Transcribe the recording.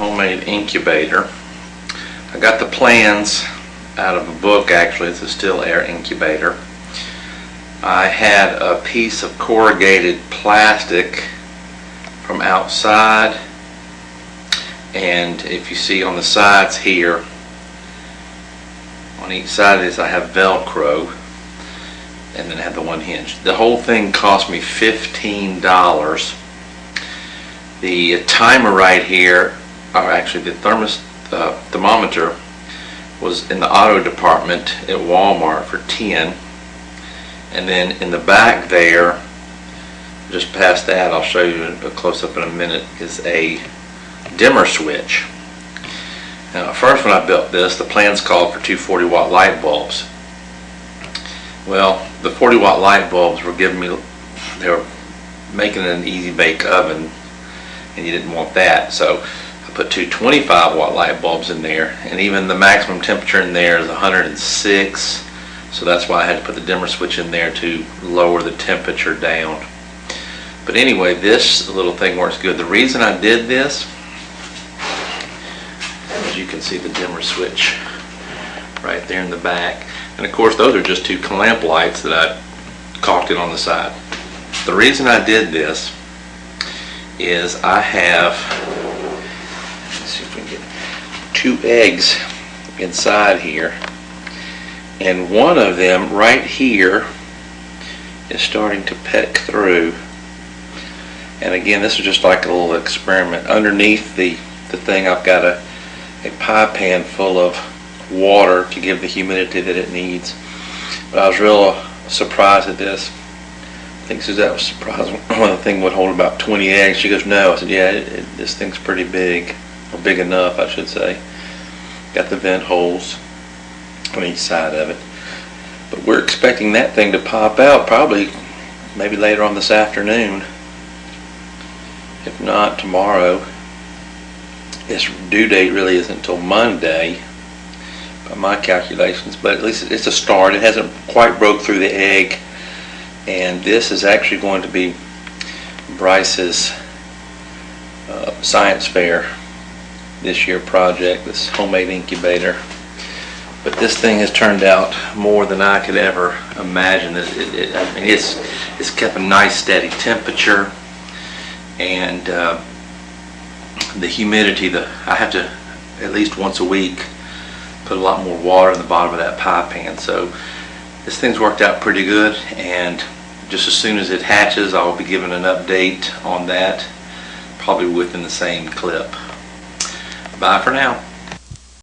homemade incubator. I got the plans out of a book. Actually, it's a still air incubator. I had a piece of corrugated plastic from outside, and if you see on the sides here, on each side of this I have Velcro, and then I have the one hinge. The whole thing cost me $15. The timer right here, or actually the thermometer, was in the auto department at Walmart for $10. And then in the back there, just past that, I'll show you a close-up in a minute, is a dimmer switch. Now, first when I built this, the plans called for two 40-watt light bulbs. Well, the 40-watt light bulbs were giving me, they were making an easy bake oven, and you didn't want that. So I put two 25-watt light bulbs in there, and even the maximum temperature in there is 106. So that's why I had to put the dimmer switch in there to lower the temperature down. But anyway, this little thing works good. The reason I did this, as you can see the dimmer switch right there in the back. And of course those are just two clamp lights that I caulked it on the side. The reason I did this is I have, let's see if we can get two eggs inside here. And one of them right here is starting to peck through. And again, this is just like a little experiment. Underneath the thing, I've got a pie pan full of water to give the humidity that it needs. But I was real surprised at this. I think Suzette was surprised when the thing would hold about 20 eggs. She goes, no. I said, yeah, this thing's pretty big. Or big enough, I should say. Got the vent holes on each side of it. But we're expecting that thing to pop out probably maybe later on this afternoon. If not, tomorrow. Its due date really isn't until Monday by my calculations, but at least it's a start. It hasn't quite broke through the egg, and this is actually going to be Bryce's science fair this year project, this homemade incubator. But this thing has turned out more than I could ever imagine. I mean, it's kept a nice steady temperature, and the humidity. I have to at least once a week put a lot more water in the bottom of that pie pan. So this thing's worked out pretty good, and just as soon as it hatches, I'll be giving an update on that, probably within the same clip. Bye for now.